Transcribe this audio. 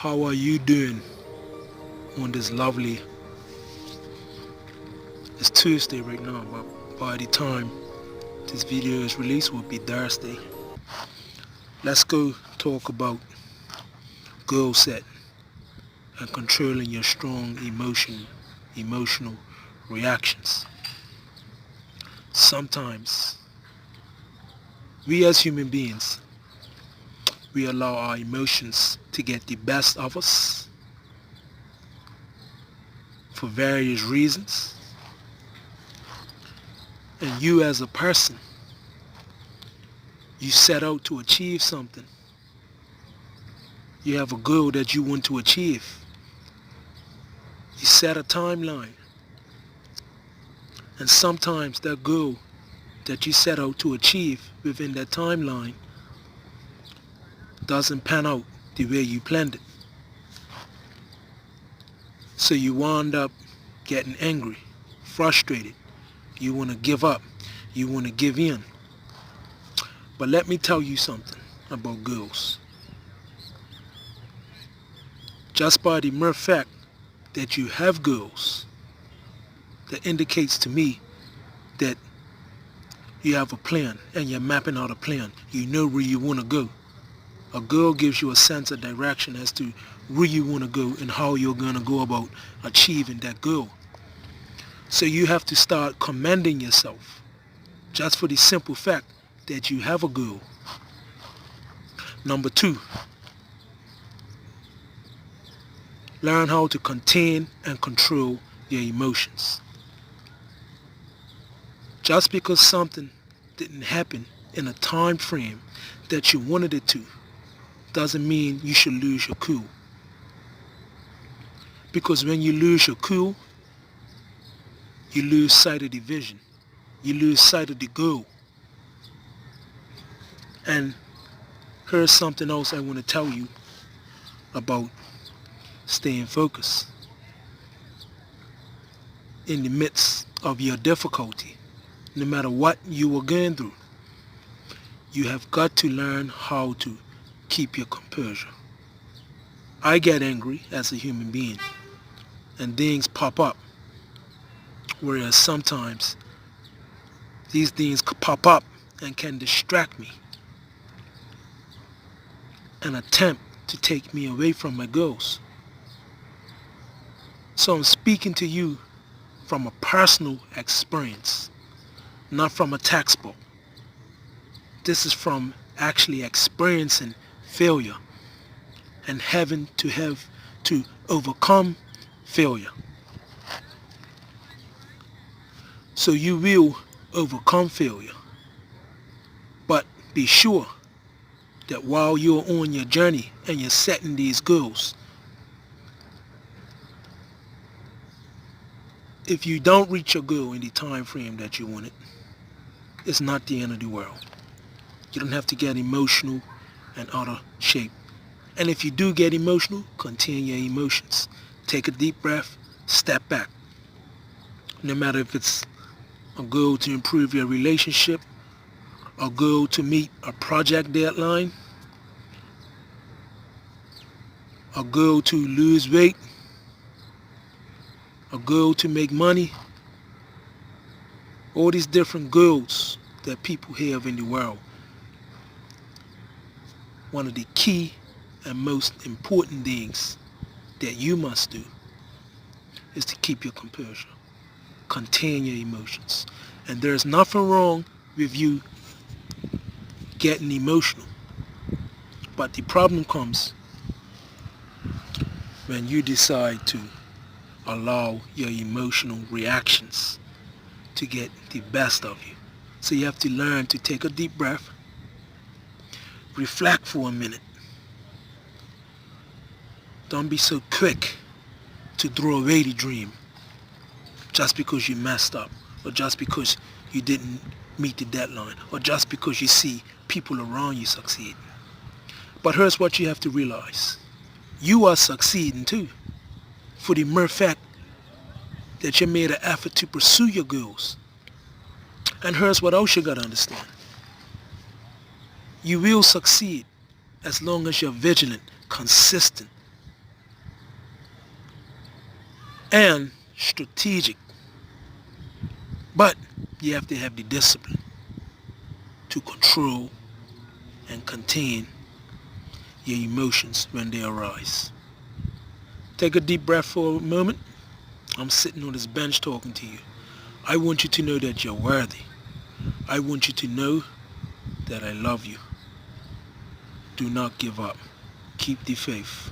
How are you doing on this lovely, it's Tuesday right now, but by the time this video is released will be Thursday. Let's go talk about goal set and controlling your strong emotional reactions. Sometimes we as human beings, we allow our emotions to get the best of us for various reasons. And you as a person, you set out to achieve something. You have a goal that you want to achieve. You set a timeline. And sometimes that goal that you set out to achieve within that timeline doesn't pan out the way you planned it. So you wind up getting angry, frustrated. You want to give up. You want to give in. But let me tell you something about goals. Just by the mere fact that you have goals, that indicates to me that you have a plan and you're mapping out a plan. You know where you want to go. A goal gives you a sense of direction as to where you want to go and how you're going to go about achieving that goal. So you have to start commending yourself just for the simple fact that you have a goal. Number 2, learn how to contain and control your emotions. Just because something didn't happen in a time frame that you wanted it to doesn't mean you should lose your cool. Because when you lose your cool, you lose sight of the vision. You lose sight of the goal. And here's something else I want to tell you about staying focused in the midst of your difficulty. No matter what you are going through, you have got to learn how to keep your composure. I get angry as a human being and things pop up, whereas sometimes these things pop up and can distract me and attempt to take me away from my goals. So I'm speaking to you from a personal experience, not from a textbook. This is from actually experiencing failure and having to overcome failure. So you will overcome failure. But be sure that while you're on your journey and you're setting these goals, if you don't reach your goal in the time frame that you wanted, it's not the end of the world. You don't have to get emotional and out of shape. And if you do get emotional, contain your emotions. Take a deep breath, step back. No matter if it's a goal to improve your relationship, a goal to meet a project deadline, a goal to lose weight, a goal to make money, all these different goals that people have in the world. One of the key and most important things that you must do is to keep your composure. Contain your emotions. And there's nothing wrong with you getting emotional. But the problem comes when you decide to allow your emotional reactions to get the best of you. So you have to learn to take a deep breath, reflect for a minute. Don't be so quick to throw away the dream just because you messed up, or just because you didn't meet the deadline, or just because you see people around you succeed. But here's what you have to realize. You are succeeding too, for the mere fact that you made an effort to pursue your goals. And here's what else you got to understand. You will succeed as long as you're vigilant, consistent, and strategic. But you have to have the discipline to control and contain your emotions when they arise. Take a deep breath for a moment. I'm sitting on this bench talking to you. I want you to know that you're worthy. I want you to know that I love you. Do not give up. Keep the faith.